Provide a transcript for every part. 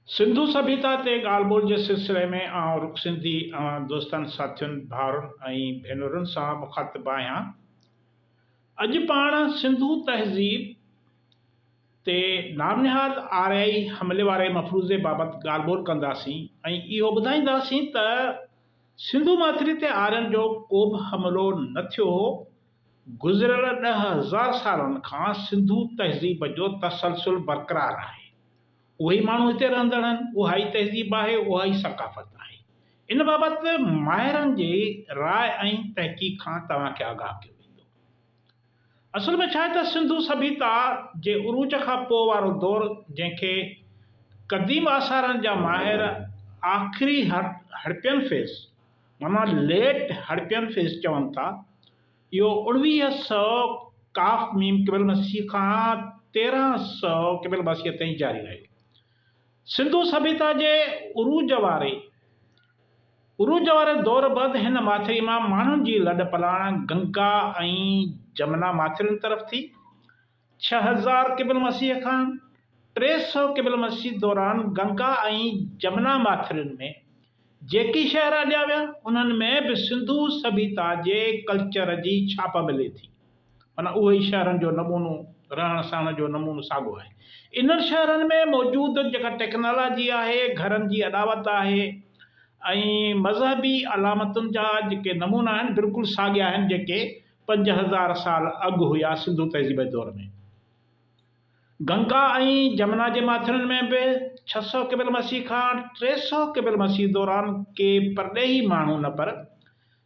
सिंधु सभ्यता ते ॻाल्हि ॿोल जे सिलसिले में आउं रुख सिंधी दोस्तनि साथियुनि भाउरनि ऐं भेनरुनि सां मुख़ातिबु आहियां। अॼु पाण सिंधु तहज़ीब ते नामनिहाद आरियाई हमले वारे मफ़रूज़े बाबति ॻाल्हि ॿोल कंदासीं ऐं इहो ॿुधाईंदासीं त सिंधु माथिरी ते आर्यनि जो को बि हमिलो न थियो हो। गुज़िरियल 10,000 सालनि खां सिंधु तहज़ीब जो तसलसुल बरक़रार आहे। उहे ई माण्हू हिते रहंदड़ आहिनि, उहा ई तहज़ीब आहे, उहा ई सक़ाफ़त आहे। इन बाबति माहिरनि जी राय ऐं तहक़ीक़ खां तव्हांखे आगाह कयो वेंदो। असल में छा आहे त सिंधु सभ्यता जे उरूज खां पोइ वारो दौरु, जंहिंखे क़दीम आसारनि जा माहिर आख़िरी हड़पियन फेज़ माना लेट हड़पियन फेज़ चवनि था, इहो 1900 काफ़ मीम क़िबल मसीह खां 1300 क़िबल मसीह ताईं जारी रहियो। सिंधु सभ्यता जे उरूज वारे दौर बैदि हिन माथिरी मां माण्हुनि जी लॾ पलाण गंगा ऐं जमुना माथिरियुनि तरफ़ थी। 6000 क़िबल मसीह खां 300 क़िबल मसीह दौरान गंगा ऐं जमुना माथिरियुनि में जेकी शहर अॾिया विया, उन्हनि में बि सिंधु सभ्यता जे कल्चर जी छाप मिले थी। माना उहे ई शहरनि जो नमूनो, रहण सहण जो नमूनो साॻियो आहे। इन्हनि शहरनि में मौजूदु जेका टेक्नोलॉजी आहे, घरनि जी अॾावत आहे ऐं मज़हबी अलामतुनि जा जेके नमूना आहिनि, बिल्कुलु साॻिया आहिनि जेके 5000 साल अॻु हुया सिंधु तहज़ीब जे दौर में। गंगा ऐं जमुना जे माथिरियुनि में बि 600 क़िबल मसीह खां 300 क़िबल मसीह दौरान के परॾेही माण्हू न पर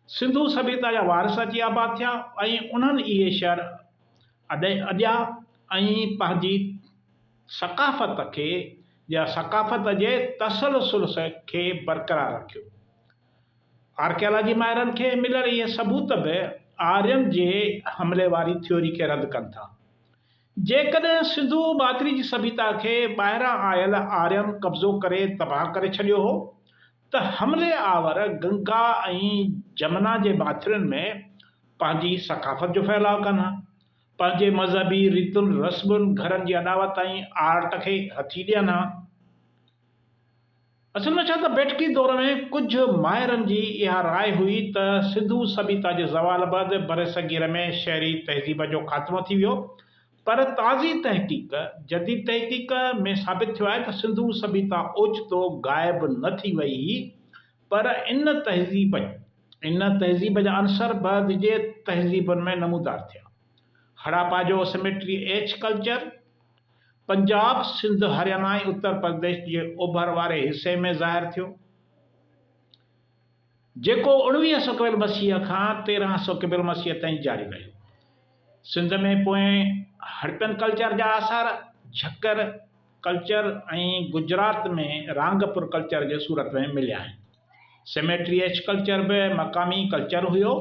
सिंधु सभ्यता जा वारिस अची आबाद थिया ऐं उन्हनि इहे शहर अॾिया ऐं पंहिंजी सक़ाफ़त खे या सक़ाफ़त जे तसलसुल खे बरक़रार रखियो। आर्कियालॉजी माहिरनि खे मिलियल इहे सबूत बि आर्यनि जे हमले वारी थ्योरी खे रद्द कनि था। जेकॾहिं सिंधु माथिरी जी सभ्यता खे ॿाहिरां आयल आर्यनि कब्ज़ो करे तबाह करे छॾियो हो, त हमले आवर गंगा ऐं जमुना जे माथिरियुनि में पंहिंजी सक़ाफ़त जो फैलाव कनि हा, पंहिंजे मज़हबी रीतुनि रस्मुनि, घरनि जी अॾावत ऐं आर्ट खे हथी ॾियनि हा। असल में छा त बैठकी दौर में कुझु माहिरनि जी इहा राय हुई त सिंधु सभ्यता जे ज़वाल बैदि बर सग़ीर में शहरी तहज़ीब जो ख़ात्मो थी वियो। पर ताज़ी तहक़ीक़, जदीद तहक़ीक़ में साबित थियो आहे त सिंधु सभ्यता ओचितो ग़ाइब न थी वई हुई, पर इन तहज़ीब जा अंसर बैदि जे तहज़ीबुनि में नमूदार थिया। हड़प्पा जो cemetery H culture Punjab, Sindh, Haryana ऐं उत्तर प्रदेश जे ओभर वारे हिसे में ज़ाहिर थियो, जेको 1900 क़िबल मसीह खां 1300 क़िबल मसीह ताईं जारी रहियो। सिंध में पोएं हड़पियन कल्चर जा आसार झक्कर कल्चर ऐं गुजरात में रांगपुर कल्चर जे सूरत में मिलिया आहिनि। सिमेट्री एच कल्चर बि मक़ामी कल्चर हुयो,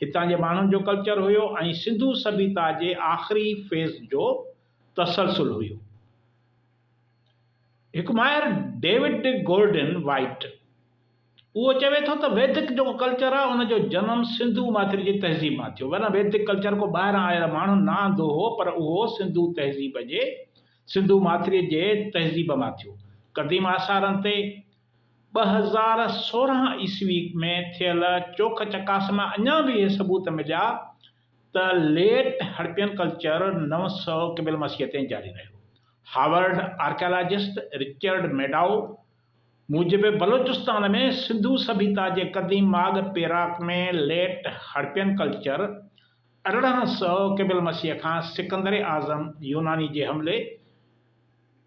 हितां जे माण्हुनि जो कल्चर हुयो ऐं सिंधु सभ्यता जे आख़िरी फेज़ जो तसलसुल हुयो। हिकु माहिर डेविड गोल्डन वाइट उहो चवे थो त वैदिक जो कल्चर आहे, उनजो जनम सिंधु माथिरी जी तहज़ीब मां थियो। वरना वैदिक कल्चर को ॿाहिरां आयल माण्हू न आंदो हो, पर उहो सिंधु माथिरी जे तहज़ीब मां थियो। क़दीम आसारनि ते 2016 ईस्वी में थियल चोख चकास मां अञा बि इहे सबूत मिलिया त लेट हड़पियन कल्चर 900 क़िबल मसीह ताईं जारी रहियो। हार्वर्ड आर्कियालॉजिस्ट रिचर्ड मेडाउ मूजिब बलोचिस्तान में सिंधु सभ्यता जे क़दीम माग पेराक में लेट हड़पियन कल्चर 1800 क़िबल मसीह खां सिकंदर आज़म यूनानी जे हमले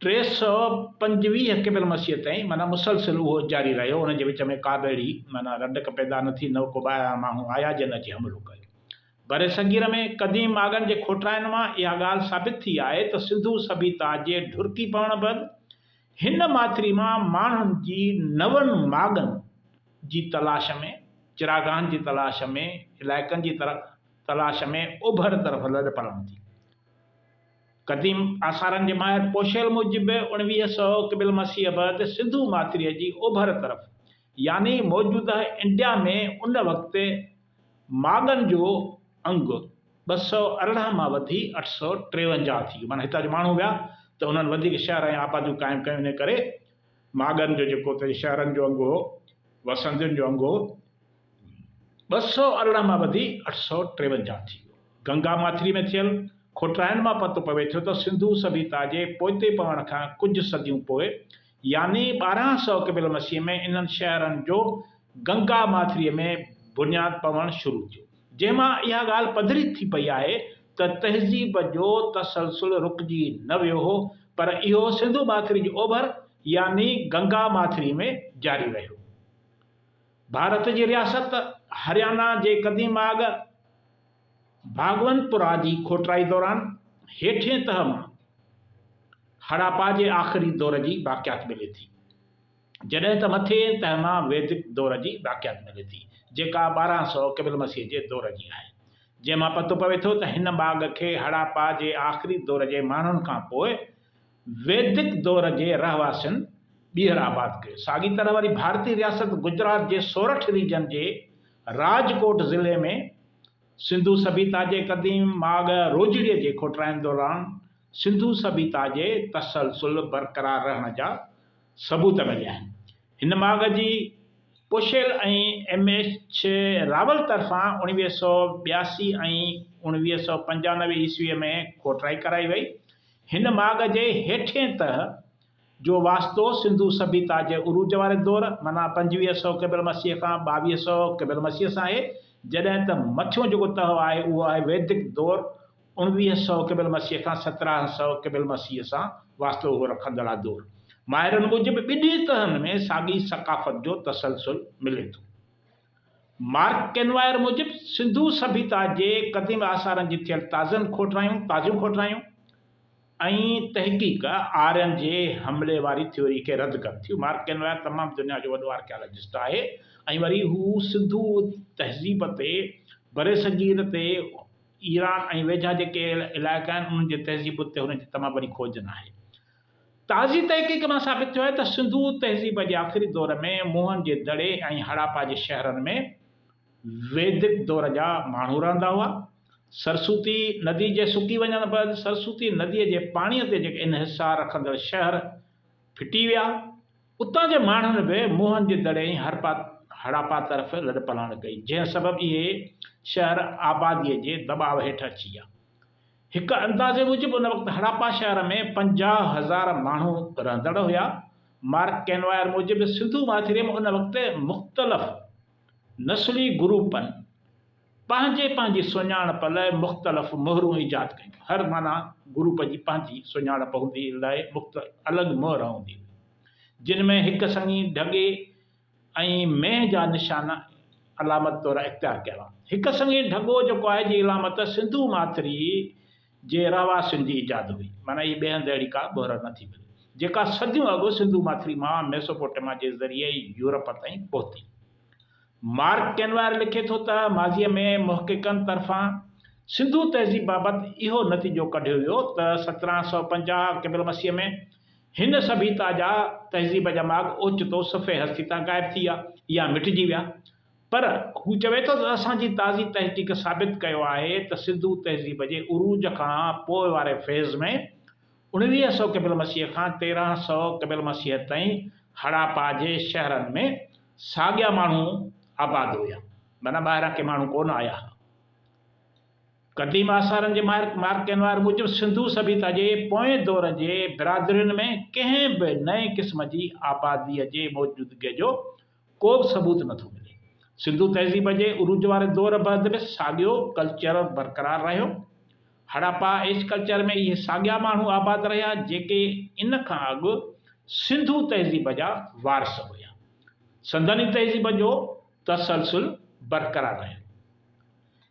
325 क़िबल मसीह ताईं माना मुसलसिल उहो जारी रहियो। उन जे विच में का बि अहिड़ी माना रंडक पैदा न थी, न को ॿाहिरां माण्हू आया जन अची हमलो कयो। बर सग़ीर में क़दीम मागनि जे खोटाइनि मां इहा ॻाल्हि साबित थी आहे त सिंधु सभ्यता जे ढुरकी पवण बैदि हिन माथिरी मां माण्हुनि जी नवनि मागनि जी तलाश में, चिरागाहनि जी तलाश में, इलाइक़नि जी तलाश में ओभर तरफ़ लॾ पलण थी। क़दीम आसारनि जे माहिर पोशेल मूजिब 1900 क़िबल मसीह बैदि सिंधु माथिरीअ जी ओभर तरफ़ यानी मौजूदा इंडिया में उन वक़्तु मागनि जो अंग 218 मां वधी 853 थी वियो। माना हितां जो माण्हू विया त उन्हनि वधीक शहर ऐं आबादियूं क़ाइमु कयूं। इन करे मागन जो जेको त शहरनि जो अंगु हो, वसंतियुनि जो अंगु हो, 218 मां वधी 853 थी वियो। गंगा माथिरी में थियल खोटाइण मां पतो पवे थो त सिंधु सभ्यता जे पोइते पवण खां कुझु सदियूं पोइ यानी 1200 क़बल मसीह में इन्हनि शहरनि जो गंगा माथिरीअ में बुनियादु पवणु शुरू थियो, जंहिंमां इहा ॻाल्हि पधरी थी पई आहे त तहज़ीब जो तसलसुल रुकिजी न वियो हो, पर इहो सिंधु माथिरी जी ओभर यानी गंगा माथिरी में जारी रहियो। भारत जी रियासत हरियाणा जे क़दीम आग भागवनपुरा जी खोटराई दौरान हेठिएं तह मां हड़ापा जे आख़िरी दौर जी वाक़ियात मिले थी, जॾहिं त मथे तह मां वैदिक दौर जी वाक़ियात मिले थी, जेका 1200 क़बल मसीह जे दौर जी आहे, जंहिंमां पतो पवे थो त हिन बाग खे हड़ापा जे आख़िरी दौर जे माण्हुनि खां पोइ वैदिक दौर जे रहवासियुनि ॿीहर आबाद कयो। साॻी तरह वरी भारतीय रियासत गुजरात जे सोरठ रीजन जे राजकोट ज़िले में सिंधु सभ्यता जे क़दीम माग रोजड़ीअ जे खोटराइण दौरान सिंधु सभ्यता जे तसलसुल बरक़रार रहण जा सबूत मिलिया आहिनि। हिन माग जी पोशेल ऐं MH रावल तरफ़ां 1982 ऐं 1995 ईस्वीअ में खोटराई कराई वई। हिन माग जे हेठिएं तह जो वास्तो सिंधु सभ्यता जे उरूज वारे दौर माना 2500 क़बल मसीह खां 2200 क़बल मसीह सां आहे, जॾहिं त मथियों जेको तह आहे उहो आहे वैदिक दौर 1900 क़बल मसीह खां 1700 क़बल मसीह सां वास्तो उहो रखंदड़ आहे दौर। माहिरनि मूजिबि ॿिन्ही तहनि में साॻी सक़ाफ़त जो तसलसुल मिले थो। मार्क केनवायर मूजिबि सिंधु सभ्यता जे क़दीम आसारनि जी थियल ताज़ियूं खोटरायूं ऐं तहक़ीक़ आर्यन जे हमले वारी थ्योरी खे रद्द कनि थियूं। मार्क केनवायर तमामु दुनिया जो वॾो आर्कियालॉजिस्ट आहे ऐं वरी हू सिंधु तहज़ीब ते बरे सगीर ते ईरान ऐं वेझा जेके इलाइक़ा आहिनि उन्हनि जे तहज़ीब ते हुनजी तमामु वॾी खोजन आहे। ताज़ी तहक़ीक़ मां साबित थियो आहे त सिंधु तहज़ीब जे आख़िरी दौर में मोहन जे दड़े ऐं हड़ापा जे शहरनि में वैदिक दौर जा माण्हू रहंदा हुआ। सरस्वती नदी जे सुकी वञण बैदि सरस्वती नदीअ जे पाणीअ ते जेके इन्हिसार रखंदड़ शहर फिटी विया। उतां जे माण्हुनि बि मोहन जे दड़े ऐं हड़ापा तरफ़ लॾ पलाण कई, जंहिं सबबु इहे शहर आबादीअ जे दॿाउ हेठि अची विया। हिकु अंदाज़े मूजिबि उन वक़्तु हड़ापा शहर में 50,000 माण्हू रहंदड़ हुया। मार्क केनवायर मूजिबि सिंधु माथिरीअ में उन वक़्तु मुख़्तलिफ़ नस्ली ग्रुपनि पंहिंजी सुञाणप लाइ मुख़्तलिफ़ मोहरूं ईजाद कयूं। हर माना ग्रुप जी पंहिंजी सुञाणप हूंदी लाइ अलॻि मोहर हूंदी हुई, जिन में हिकु संगी ढगे ऐं मेंह जा निशान अलामत तौरु इख़्तियार कया हुआ। हिकु संगी ढगो जेको आहे जी अलामत सिंधु माथिरी जे रहवासियुनि जी ईजाद हुई, माना इहे ॿिए हंधि अहिड़ी का मोहर नथी मिले, जेका सदियूं अॻु सिंधु माथिरी मां मेसोपोटेमिया जे ज़रिए यूरोप ताईं पहुती। मार्क केनवायर लिखे थो त माज़ीअ में मुहक़िक़नि तरफ़ां सिंधु तहज़ीब बाबति इहो नतीजो कढियो वियो त 1750 क़बल मसीह में हिन सभ्यता जा तहज़ीब जा माग ओचितो सफ़े हस्ती तां ग़ाइब थी विया या मिटिजी विया। पर हू चवे थो त असांजी ताज़ी तहक़ीक़ साबित कयो आहे त सिंधु तहज़ीब जे उरूज खां पोइ वारे फेज़ में 1900 क़बल मसीह खां 1300 क़बल मसीह ताईं हड़ापा जे शहरनि में साॻिया माण्हू आबाद हुया, माना ॿाहिरां के माण्हू कोन आया। क़दीम आसारनि जे मार्क केनवायर मूजिबि सिंधु सभ्यता जे पोएं दौर जे बिरादरियुनि में कंहिं बि नए क़िस्म जी आबादीअ जे मौजूदगीअ जो को बि सबूत नथो मिले। सिंधु तहज़ीब जे उरूज वारे दौर बैदि बि साॻियो कल्चर बरक़रार रहियो। हड़ापा एज कल्चर में इहे साॻिया माण्हू आबाद रहिया जेके इन खां अॻु सिंधु तहज़ीब जा वारस हुया। संदनी तहज़ीब जो तसलसुल बरक़रार रहियो।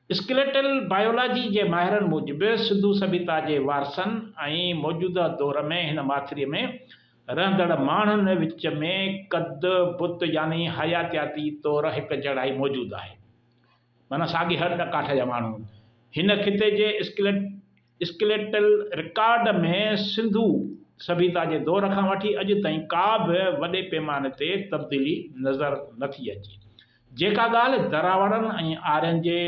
स्केलेटल बायोलॉजी जे माहिरनि मूजिबि सिंधु सभ्यता जे वारसनि ऐं मौजूदा दौर में हिन माथिरीअ में रहंदड़ माण्हुनि विच में कद बुत यानी हयातियाती तौरु हिकु जहिड़ाई मौजूदु आहे, माना साॻी हर काठ जा माण्हू। हिन खिते जे स्केलेटल रिकॉर्ड में सिंधु सभ्यता जे दौर खां वठी अॼु ताईं का बि वॾे पैमाने ते तब्दीली नज़र नथी अचे, जेका ॻाल्हि दरावड़नि ऐं आर्यन जे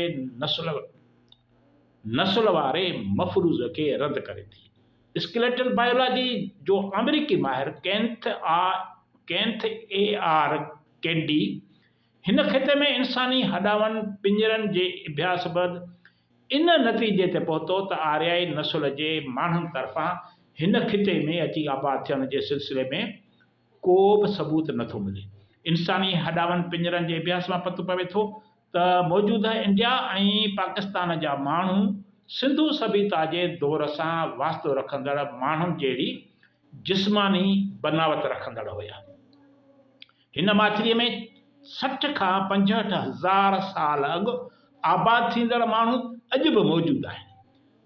नस्ल वारे मफ़रूज़ खे रद्द करे थी। स्केलेटल बायोलॉजी जो अमेरिकी माहिर केंथ केंथ AR कैंडी हिन खिते में इंसानी हॾावनि पिंजरनि जे अभ्यास बैदि इन नतीजे ते पहुतो त आर्याई नसुल जे माण्हुनि तरफ़ां हिन खिते में अची आबाद थियण जे सिलसिले में को बि सबूत नथो मिले। इंसानी हॾावनि पिंजरनि जे अभ्यास मां पतो पवे थो त मौजूदा इंडिया ऐं पाकिस्तान जा माण्हू सिंधु सभ्यता जे दौर सां वास्तो रखंदड़ माण्हुनि जहिड़ी जिस्मानी बनावट रखंदड़ हुया। हिन माथिरीअ में 60 खां 65 हज़ार साल अॻु आबाद थींदड़ माण्हू अॼु बि मौजूदु आहिनि।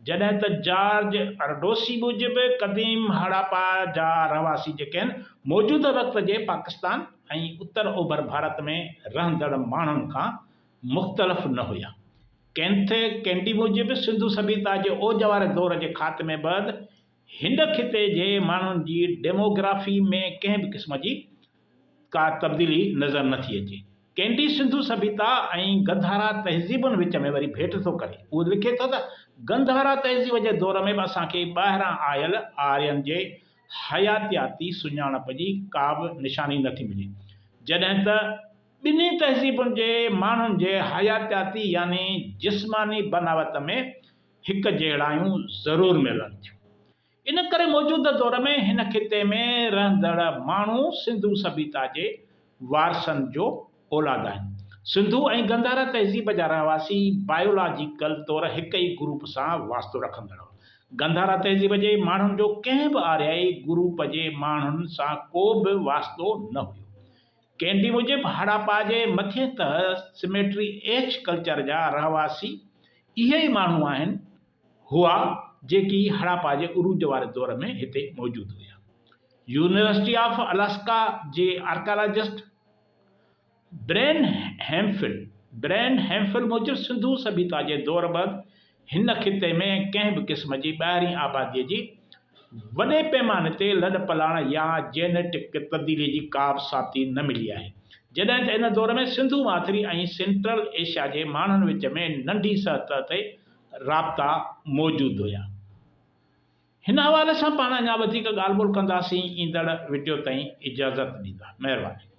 जॾहिं त जॉर्ज अरडोसी मूजिबि क़दीम हड़प्पा जा रहवासी जेके आहिनि मौजूदा वक़्त जे पाकिस्तान ऐं उत्तर ओभर भारत में रहंदड़ माण्हुनि खां मुख़्तलिफ़ न हुया। केंथ कैंडी मूजिबि सिंधु सभ्यता जे ओज वारे दौर जे ख़ात्मे बैदि हिन खिते जे माण्हुनि जी डेमोग्राफी में कंहिं बि क़िस्म जी का तब्दीली नज़र नथी अचे। कैंडी सिंधु सभ्यता ऐं गंधारा तहज़ीबुनि विच में वरी भेट थो करे। उहो लिखे थो त गंधारा तहज़ीब जे दौर में बि असांखे ॿाहिरां आयल आर्यनि जे हयातियाती सुञाणप जी का बि निशानी नथी मिले, जॾहिं त ॿिन्ही तहज़ीबुनि जे माण्हुनि जे हयातियाती यानी जिस्मानी बनावट में हिकु जहिड़ायूं ज़रूरु मिलनि थियूं। इन करे मौजूदा दौर में हिन खिते में रहंदड़ माण्हू सिंधु सभ्यता जे वारसनि जो औलाद आहिनि। सिंधु ऐं गंधारा तहज़ीब जा रहवासी बायोलॉजिकल तौर हिक ई ग्रुप सां वास्तो रखंदड़। गंधारा तहज़ीब जे माण्हुनि जो कंहिं बि आर्याई ग्रुप जे माण्हुनि सां को बि वास्तो न हुयो। कैंडी मूजिबि हड़प्पा जे मथे तह सिमेट्री H कल्चर जा रहवासी इहे ई माण्हू आहिनि हुआ जेकी हड़प्पा जे उरूज वारे दौर में हिते मौजूदु हुया। यूनिवर्सिटी ऑफ अलास्का जे आर्कियोलॉजिस्ट ब्रेन हैम्फिल मूजिबि सिंधु सभ्यता जे दौर बैदि हिन खिते में कंहिं बि क़िस्म जी ॿाहिरीं आबादीअ जी वॾे पैमाने ते लॾ पलाण या जेनेटिक तब्दीली जी का बि साबिती न मिली आहे। जॾहिं त इन दौर में सिंधु माथिरी ऐं सेंट्रल एशिया जे माण्हुनि विच में नंढी सतह ते राब्ता मौजूदु हुया। हिन हवाले सां पाण अञा वधीक ॻाल्हि ॿोल कंदासीं ईंदड़ वीडियो ताईं इजाज़त ॾींदा। महिरबानी।